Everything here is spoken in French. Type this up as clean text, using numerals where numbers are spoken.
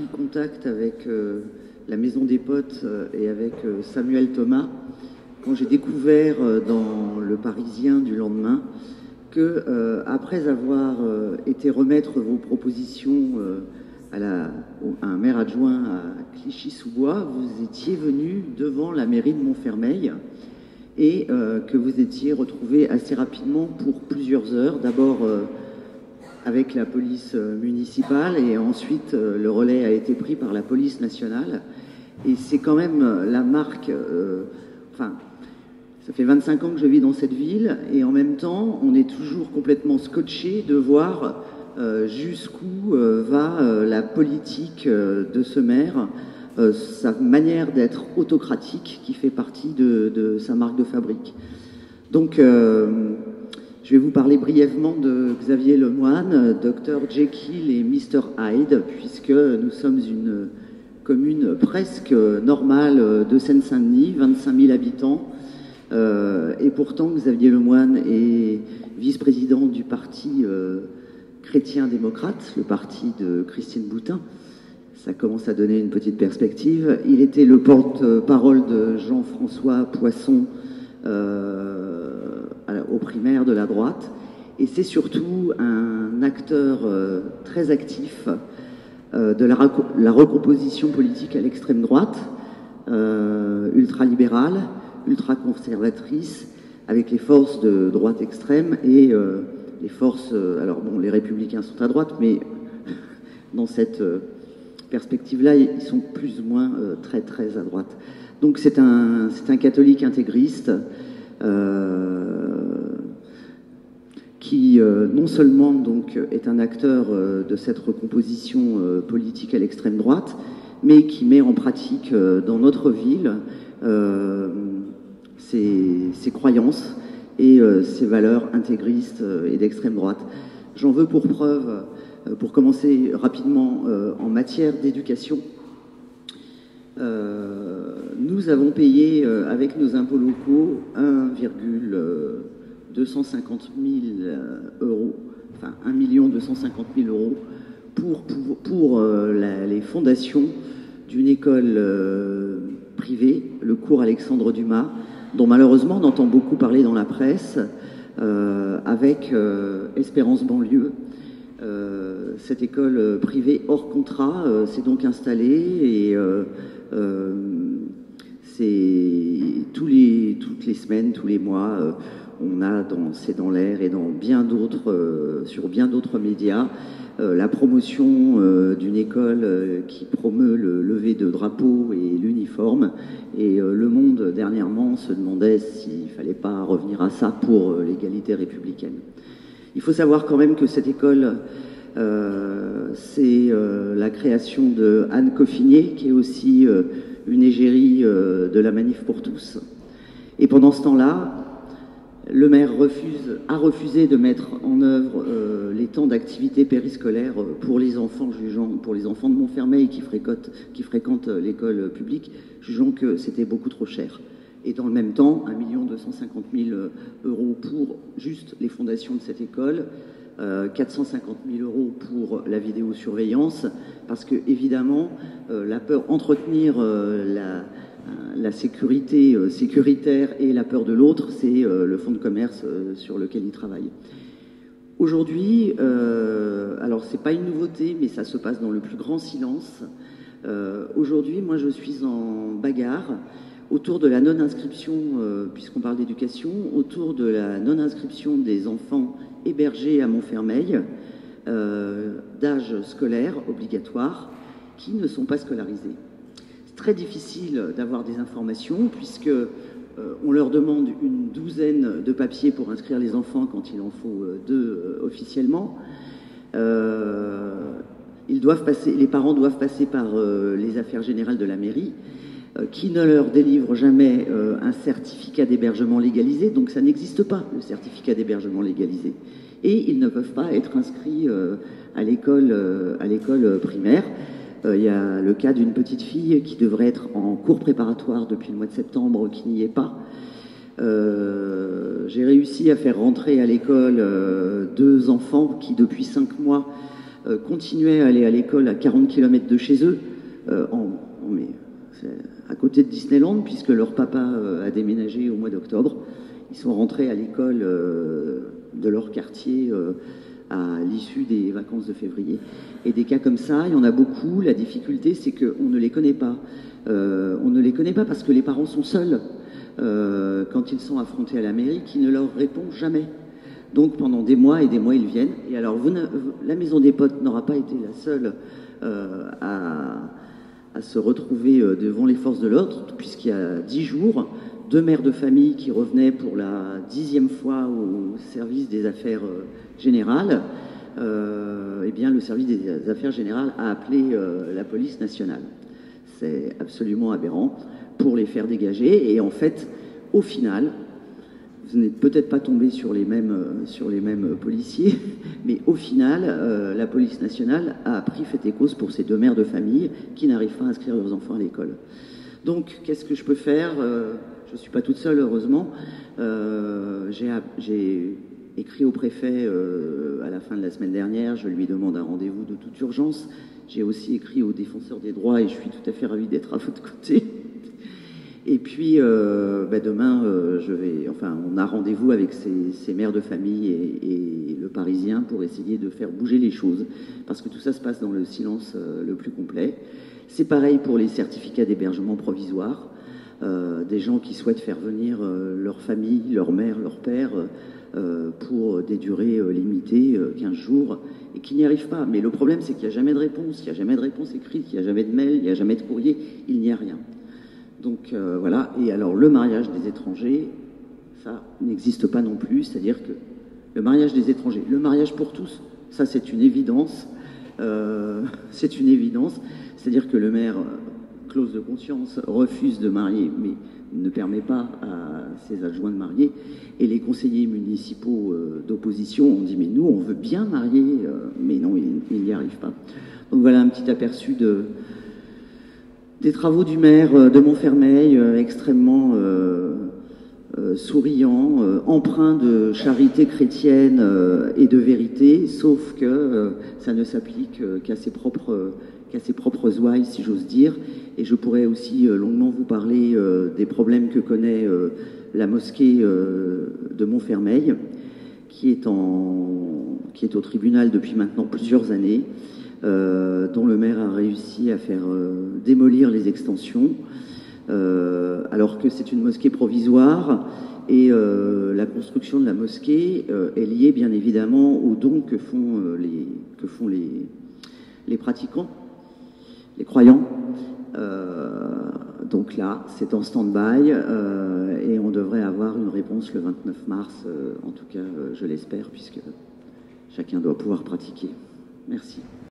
pris contact avec la Maison des Potes et avec Samuel Thomas quand j'ai découvert dans Le Parisien du lendemain que, après avoir été remettre vos propositions à un maire adjoint à Clichy-sous-Bois, vous étiez venu devant la mairie de Montfermeil et que vous étiez retrouvé assez rapidement pour plusieurs heures, d'abord avec la police municipale et ensuite le relais a été pris par la police nationale. Et c'est quand même la marque... Enfin, ça fait 25 ans que je vis dans cette ville et en même temps, on est toujours complètement scotché de voir jusqu'où va la politique de ce maire, sa manière d'être autocratique qui fait partie de sa marque de fabrique. Donc, je vais vous parler brièvement de Xavier Lemoine, Dr Jekyll et Mr Hyde, puisque nous sommes une commune presque normale de Seine-Saint-Denis, 25 000 habitants, et pourtant Xavier Lemoine est vice-président du parti chrétien-démocrate, le parti de Christine Boutin. Ça commence à donner une petite perspective. Il était le porte-parole de Jean-François Poisson aux primaires de la droite. Et c'est surtout un acteur très actif de la recomposition politique à l'extrême droite, ultralibérale, ultra-conservatrice, avec les forces de droite extrême et les forces... alors bon, les Républicains sont à droite, mais dans cette perspective-là, ils sont plus ou moins très très à droite. Donc c'est un catholique intégriste qui non seulement donc est un acteur de cette recomposition politique à l'extrême droite, mais qui met en pratique dans notre ville ses croyances et ses valeurs intégristes et d'extrême droite. J'en veux pour preuve, pour commencer rapidement, en matière d'éducation. Nous avons payé avec nos impôts locaux 1,250 000 euros, enfin 1 250 000 euros pour les fondations d'une école privée, le cours Alexandre Dumas, dont malheureusement on entend beaucoup parler dans la presse, avec Espérance Banlieue. Cette école privée hors contrat s'est donc installée et toutes les semaines, tous les mois, on a C'est dans l'air et dans sur bien d'autres médias la promotion d'une école qui promeut le lever de drapeau et l'uniforme. Et Le Monde, dernièrement, se demandait s'il ne fallait pas revenir à ça pour l'égalité républicaine. Il faut savoir quand même que cette école, c'est la création de Anne Coffinier, qui est aussi une égérie de la Manif pour tous. Et pendant ce temps-là, le maire a refusé de mettre en œuvre les temps d'activité périscolaire pour les enfants de Montfermeil qui fréquentent l'école publique, jugeant que c'était beaucoup trop cher. Et dans le même temps, 1 250 000 euros pour juste les fondations de cette école, 450 000 euros pour la vidéosurveillance, parce que évidemment, entretenir la sécurité sécuritaire et la peur de l'autre, c'est le fonds de commerce sur lequel ils travaillent. Aujourd'hui, alors c'est pas une nouveauté, mais ça se passe dans le plus grand silence. Aujourd'hui, moi je suis en bagarre autour de la non-inscription, puisqu'on parle d'éducation, autour de la non-inscription des enfants hébergés à Montfermeil, d'âge scolaire obligatoire, qui ne sont pas scolarisés. C'est très difficile d'avoir des informations, puisque on leur demande une douzaine de papiers pour inscrire les enfants quand il en faut 2 officiellement. Les parents doivent passer par les affaires générales de la mairie, qui ne leur délivre jamais un certificat d'hébergement légalisé, donc ça n'existe pas, le certificat d'hébergement légalisé. Et ils ne peuvent pas être inscrits à l'école primaire. Il y a le cas d'une petite fille qui devrait être en cours préparatoire depuis le mois de septembre, qui n'y est pas. J'ai réussi à faire rentrer à l'école 2 enfants qui, depuis 5 mois, continuaient à aller à l'école à 40 km de chez eux, à côté de Disneyland, puisque leur papa a déménagé au mois d'octobre. Ils sont rentrés à l'école de leur quartier à l'issue des vacances de février. Et des cas comme ça, il y en a beaucoup. La difficulté, c'est qu'on ne les connaît pas. On ne les connaît pas parce que les parents sont seuls. Quand ils sont affrontés à la mairie, qui ne leur répond jamais. Donc pendant des mois et des mois, ils viennent. Et alors, la Maison des Potes n'aura pas été la seule à se retrouver devant les forces de l'ordre, puisqu'il y a 10 jours, 2 mères de famille qui revenaient pour la 10e fois au service des affaires générales. Eh bien, le service des affaires générales a appelé la police nationale. C'est absolument aberrant pour les faire dégager. Et en fait, au final, vous n'êtes peut-être pas tombé sur les mêmes policiers, mais au final, la police nationale a pris fait et cause pour ces 2 mères de famille qui n'arrivent pas à inscrire leurs enfants à l'école. Donc, qu'est-ce que je peux faire? Je ne suis pas toute seule, heureusement. J'ai écrit au préfet à la fin de la semaine dernière. Je lui demande un rendez-vous de toute urgence. J'ai aussi écrit au défenseur des droits et je suis tout à fait ravi d'être à votre côté. Et puis, demain, on a rendez-vous avec ces mères de famille et le Parisien pour essayer de faire bouger les choses. Parce que tout ça se passe dans le silence le plus complet. C'est pareil pour les certificats d'hébergement provisoire. Des gens qui souhaitent faire venir leur famille, leur mère, leur père, pour des durées limitées, 15 jours, et qui n'y arrivent pas. Mais le problème, c'est qu'il n'y a jamais de réponse. Il n'y a jamais de réponse écrite, il n'y a jamais de mail, il n'y a jamais de courrier, il n'y a rien. Donc voilà, et alors le mariage des étrangers, ça n'existe pas non plus, c'est-à-dire que le mariage des étrangers, le mariage pour tous, ça c'est une évidence, c'est-à-dire que le maire, clause de conscience, refuse de marier, mais ne permet pas à ses adjoints de marier, et les conseillers municipaux d'opposition ont dit mais nous on veut bien marier, mais non, ils n'y arrivent pas. Donc voilà un petit aperçu des travaux du maire de Montfermeil, extrêmement souriant, empreint de charité chrétienne et de vérité, sauf que ça ne s'applique qu'à ses propres ouailles, si j'ose dire. Et je pourrais aussi longuement vous parler des problèmes que connaît la mosquée de Montfermeil, qui est au tribunal depuis maintenant plusieurs années, dont le maire a réussi à faire démolir les extensions, alors que c'est une mosquée provisoire, et la construction de la mosquée est liée bien évidemment aux dons que font les pratiquants, les croyants. Donc là, c'est en stand-by et on devrait avoir une réponse le 29 mars, en tout cas je l'espère, puisque chacun doit pouvoir pratiquer. Merci.